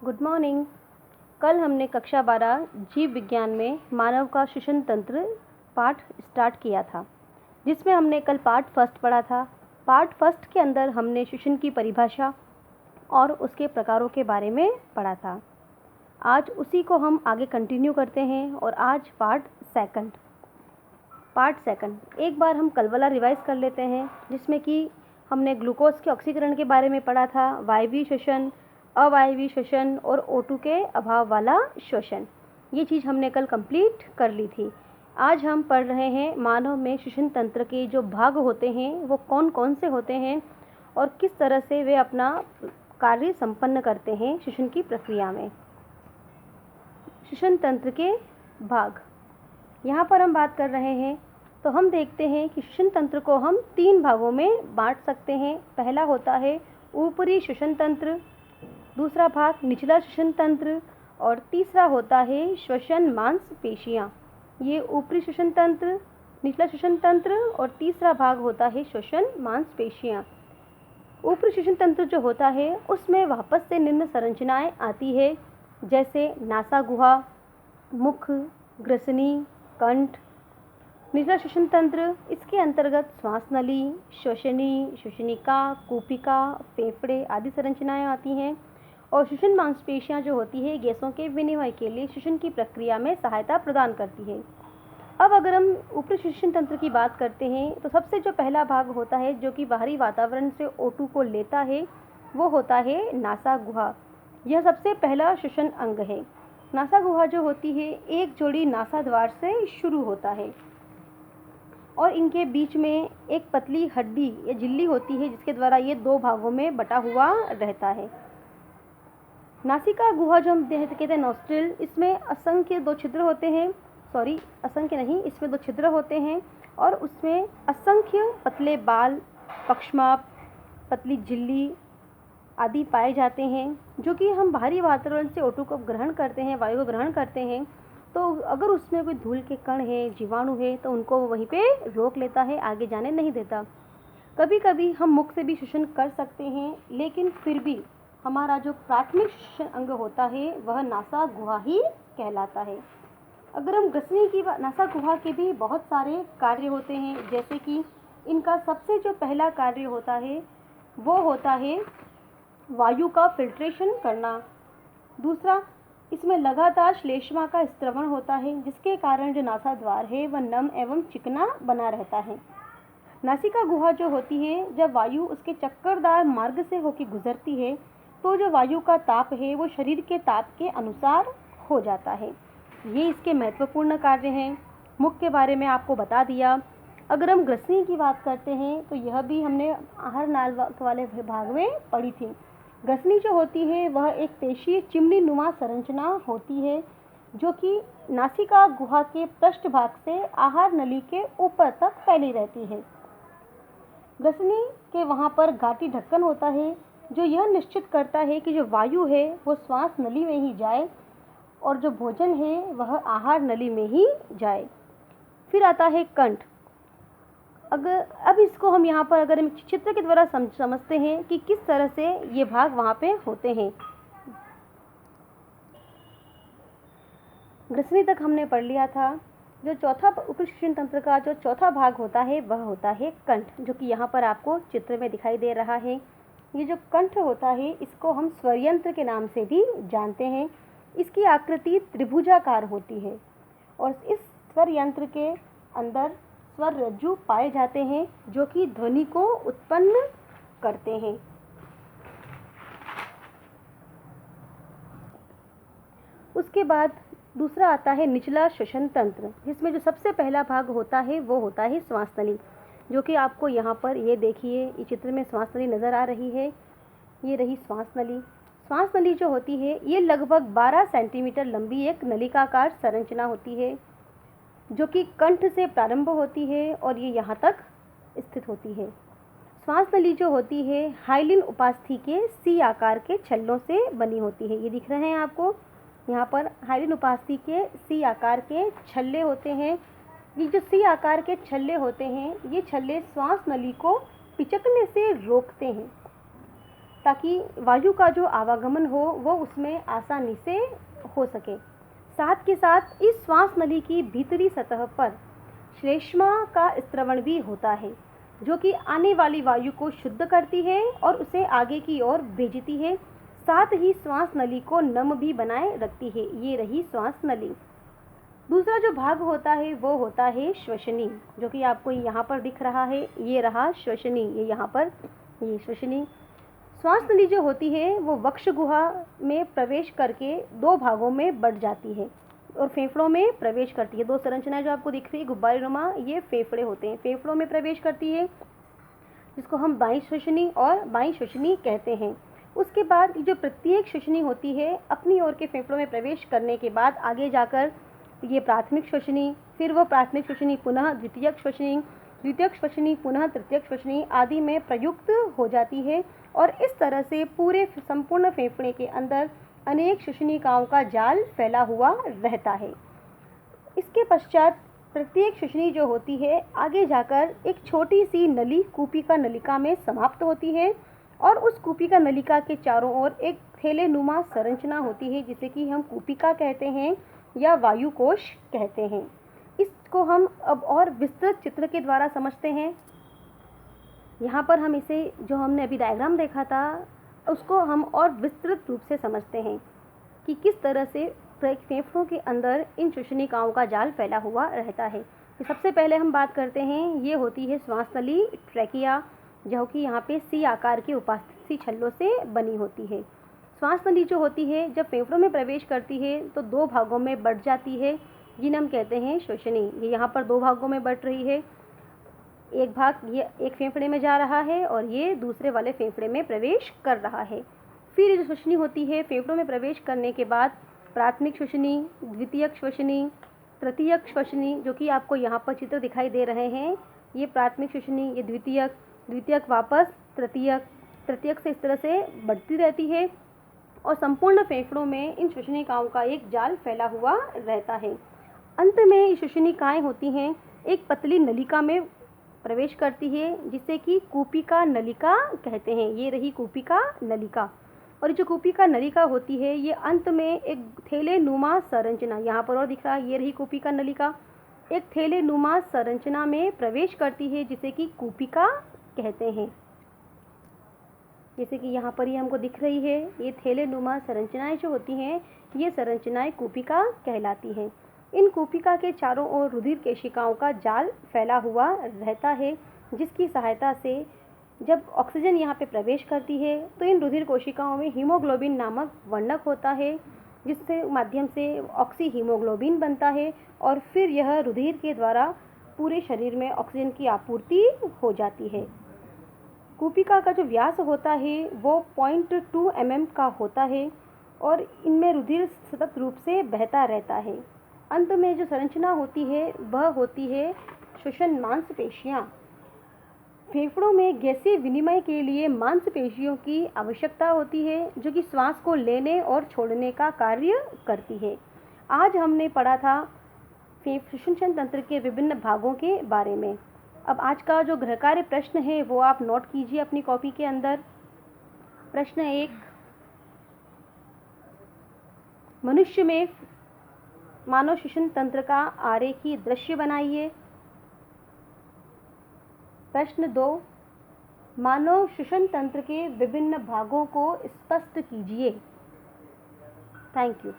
Good morning. कल हमने कक्षा 12 जीव विज्ञान में मानव का श्वसन तंत्र पाठ स्टार्ट किया था, जिसमें हमने कल पार्ट फर्स्ट पढ़ा था। पार्ट फर्स्ट के अंदर हमने श्वसन की परिभाषा और उसके प्रकारों के बारे में पढ़ा था। आज उसी को हम आगे कंटिन्यू करते हैं और आज पार्ट सेकंड एक बार हम कल वाला रिवाइज कर लेते हैं, जिसमें कि हमने ग्लूकोज के ऑक्सीकरण के बारे में पढ़ा था, वायवीय श्वसन, अवायवीय श्वसन और O2 के अभाव वाला श्वसन। ये चीज़ हमने कल कंप्लीट कर ली थी। आज हम पढ़ रहे हैं मानव में श्वसन तंत्र के जो भाग होते हैं वो कौन कौन से होते हैं और किस तरह से वे अपना कार्य संपन्न करते हैं श्वसन की प्रक्रिया में। श्वसन तंत्र के भाग यहाँ पर हम बात कर रहे हैं, तो हम देखते हैं कि श्वसन तंत्र को हम 3 भागों में बांट सकते हैं। पहला होता है ऊपरी श्वसन तंत्र, दूसरा भाग निचला श्वसन तंत्र और तीसरा होता है श्वसन मांसपेशियाँ। ये ऊपरी श्वसन तंत्र, निचला श्वसन तंत्र और तीसरा भाग होता है श्वसन मांसपेशियाँ। ऊपरी श्वसन तंत्र जो होता है उसमें वापस से निम्न संरचनाएं आती है, जैसे नासा गुहा, मुख, ग्रसनी, कंठ। निचला श्वसन तंत्र, इसके अंतर्गत श्वास नली, श्वसनी, श्वसनिका, कूपिका, फेफड़े आदि संरचनाएं आती हैं। और श्वसन मांसपेशियां जो होती है गैसों के विनिमय के लिए श्वसन की प्रक्रिया में सहायता प्रदान करती है। अब अगर हम ऊपरी श्वसन तंत्र की बात करते हैं, तो सबसे जो पहला भाग होता है जो कि बाहरी वातावरण से O2 को लेता है, वो होता है नासा गुहा। यह सबसे पहला श्वसन अंग है। नासा गुहा जो होती है एक जोड़ी नासा द्वार से शुरू होता है और इनके बीच में एक पतली हड्डी या झिल्ली होती है, जिसके द्वारा ये 2 भागों में बटा हुआ रहता है। नासिका गुहा जो हम कहते हैं नॉस्ट्रिल, इसमें असंख्य 2 छिद्र होते हैं, असंख्य नहीं, इसमें 2 छिद्र होते हैं और उसमें असंख्य पतले बाल, पक्षमाप, पतली झिल्ली आदि पाए जाते हैं, जो कि हम बाहरी वातावरण से O2 को ग्रहण करते हैं, वायु को ग्रहण करते हैं, तो अगर उसमें कोई धूल के कण है, जीवाणु है, तो उनको वहीं पे रोक लेता है, आगे जाने नहीं देता। कभी कभी हम मुख से भी श्वसन कर सकते हैं, लेकिन फिर भी हमारा जो प्राथमिक श्वसन अंग होता है वह नासा गुहा ही कहलाता है। अगर हम ग्रसनी की नासा गुहा के भी बहुत सारे कार्य होते हैं, जैसे कि इनका सबसे जो पहला कार्य होता है वो होता है वायु का फिल्ट्रेशन करना। दूसरा, इसमें लगातार श्लेष्मा का स्त्रवण होता है, जिसके कारण जो नासा द्वार है वह नम एवं चिकना बना रहता है। नासिका गुहा जो होती है, जब वायु उसके चक्करदार मार्ग से होकर गुजरती है, तो जो वायु का ताप है वो शरीर के ताप के अनुसार हो जाता है। ये इसके महत्वपूर्ण कार्य हैं। मुख के बारे में आपको बता दिया। अगर हम ग्रसनी की बात करते हैं, तो यह भी हमने आहार नाल वाले भाग में पढ़ी थी। ग्रसनी जो होती है वह एक पेशीय चिमनी नुमा संरचना होती है, जो कि नासिका गुहा के पृष्ठभाग से आहार नली के ऊपर तक फैली रहती है। ग्रसनी के वहाँ पर घाटी ढक्कन होता है, जो यह निश्चित करता है कि जो वायु है वो श्वास नली में ही जाए और जो भोजन है वह आहार नली में ही जाए। फिर आता है कंठ। अब इसको हम यहाँ पर अगर हम चित्र के द्वारा समझते हैं कि किस तरह से ये भाग वहाँ पे होते हैं। ग्रसनी तक हमने पढ़ लिया था। जो चौथा ऊपरी श्वसन तंत्र का जो चौथा भाग होता है वह होता है कंठ, जो कि यहाँ पर आपको चित्र में दिखाई दे रहा है। ये जो कंठ होता है इसको हम स्वरयंत्र के नाम से भी जानते हैं। इसकी आकृति त्रिभुजाकार होती है और इस स्वरयंत्र के अंदर स्वर रज्जु पाए जाते हैं, जो कि ध्वनि को उत्पन्न करते हैं। उसके बाद दूसरा आता है निचला श्वसन तंत्र, जिसमें जो सबसे पहला भाग होता है वो होता है श्वास नली, जो कि आपको यहाँ पर ये देखिए, ये चित्र में श्वास नली नज़र आ रही है। ये रही श्वास नली। श्वास नली जो होती है ये लगभग 12 सेंटीमीटर लंबी एक नलिकाकार संरचना होती है, जो कि कंठ से प्रारंभ होती है और ये यहाँ तक स्थित होती है। श्वास नली जो होती है हाइलिन उपास्थि के सी आकार के छल्लों से बनी होती है। ये दिख रहे हैं आपको, यहाँ पर हाइलिन उपास्थि के सी आकार के छल्ले होते हैं। ये जो सी आकार के छल्ले होते हैं, ये छल्ले श्वास नली को पिचकने से रोकते हैं, ताकि वायु का जो आवागमन हो वो उसमें आसानी से हो सके। साथ के साथ इस श्वास नली की भीतरी सतह पर श्लेष्मा का स्त्रवण भी होता है, जो कि आने वाली वायु को शुद्ध करती है और उसे आगे की ओर भेजती है। साथ ही श्वास नली को नम भी बनाए रखती है। ये रही श्वास नली। दूसरा जो भाग होता है वो होता है श्वसनी, जो कि आपको यहाँ पर दिख रहा है। ये रहा श्वसनी, ये यहाँ पर, ये श्वसनी। श्वास नली जो होती है वो वक्ष गुहा में प्रवेश करके दो भागों में बढ़ जाती है और फेफड़ों में प्रवेश करती है। दो संरचनाएं जो आपको दिख रही है गुब्बारे नुमा, ये फेफड़े होते हैं। फेफड़ों में प्रवेश करती है, जिसको हम बाईं श्वसनी और बाईं श्वसनी कहते हैं। उसके बाद जो प्रत्येक श्वसनी होती है अपनी ओर के फेफड़ों में प्रवेश करने के बाद आगे जाकर ये प्राथमिक श्वसनी, फिर वो प्राथमिक श्वसनी पुनः द्वितीयक श्वसनी, द्वितीयक श्वसनी पुनः तृतीयक श्वसनी आदि में प्रयुक्त हो जाती है। और इस तरह से पूरे संपूर्ण फेफड़े के अंदर अनेक श्वसनिकाओं का जाल फैला हुआ रहता है। इसके पश्चात प्रत्येक श्वसनी जो होती है आगे जाकर एक छोटी सी नली कूपिका नलिका में समाप्त होती है और उस कूपिका नलिका के चारों ओर एक थैलेनुमा संरचना होती है, जिसे कि हम कूपिका कहते हैं या वायु कोश कहते हैं। इसको हम अब और विस्तृत चित्र के द्वारा समझते हैं। यहाँ पर हम इसे, जो हमने अभी डायग्राम देखा था, उसको हम और विस्तृत रूप से समझते हैं कि किस तरह से फेफड़ों के अंदर इन श्वसनिकाओं का जाल फैला हुआ रहता है। सबसे पहले हम बात करते हैं, ये होती है श्वास नली ट्रैकिया, जो कि यहाँ पे सी आकार की उपास्थि छल्लों से बनी होती है। श्वास नली जो होती है जब फेफड़ों में प्रवेश करती है तो दो भागों में बढ़ जाती है, जिन्हें हम कहते हैं श्वसनी। ये यहाँ पर दो भागों में बढ़ रही है। एक भाग ये एक फेफड़े में जा रहा है और ये दूसरे वाले फेफड़े में प्रवेश कर रहा है। फिर जो श्वसनी होती है फेफड़ों में प्रवेश करने के बाद प्राथमिक श्वसनी, द्वितीयक श्वसनी, तृतीयक श्वसनी, जो कि आपको यहाँ पर चित्र दिखाई दे रहे हैं। ये प्राथमिक श्वसनी, ये द्वितीयक, द्वितीयक वापस तृतीयक, तृतीयक से इस तरह से बढ़ती रहती है और संपूर्ण फेफड़ों में इन श्वसनिकाओं का एक जाल फैला हुआ रहता है। अंत में ये श्वसनिकाएं होती हैं एक पतली नलिका में प्रवेश करती है, जिसे कि कूपिका नलिका कहते हैं। ये रही कूपिका नलिका। और जो कूपिका नलिका होती है ये अंत में एक थैलेनुमा संरचना, यहाँ पर और दिख रहा है, ये रही कूपिका नलिका, एक थैलेनुमा संरचना में प्रवेश करती है, जिसे कि कूपिका कहते हैं। जैसे कि यहाँ पर ये हमको दिख रही है, ये थैलेनुमा संरचनाएं जो होती हैं ये संरचनाएं कूपिका कहलाती हैं। इन कूपिका के चारों ओर रुधिर केशिकाओं का जाल फैला हुआ रहता है, जिसकी सहायता से जब ऑक्सीजन यहाँ पे प्रवेश करती है तो इन रुधिर कोशिकाओं में हीमोग्लोबिन नामक वर्णक होता है, जिसके माध्यम से ऑक्सी हीमोग्लोबिन बनता है और फिर यह रुधिर के द्वारा पूरे शरीर में ऑक्सीजन की आपूर्ति हो जाती है। कूपिका का जो व्यास होता है वो 0.2 mm का होता है और इनमें रुधिर सतत रूप से बहता रहता है। अंत में जो संरचना होती है वह होती है श्वसन मांसपेशियाँ। फेफड़ों में गैसीय विनिमय के लिए मांसपेशियों की आवश्यकता होती है, जो कि श्वास को लेने और छोड़ने का कार्य करती है। आज हमने पढ़ा था श्वसन तंत्र के विभिन्न भागों के बारे में। अब आज का जो गृहकार्य प्रश्न है वो आप नोट कीजिए अपनी कॉपी के अंदर। प्रश्न 1, मनुष्य में मानव श्वसन तंत्र का आरेखीय दृश्य बनाइए। प्रश्न 2, मानव श्वसन तंत्र के विभिन्न भागों को स्पष्ट कीजिए। Thank you.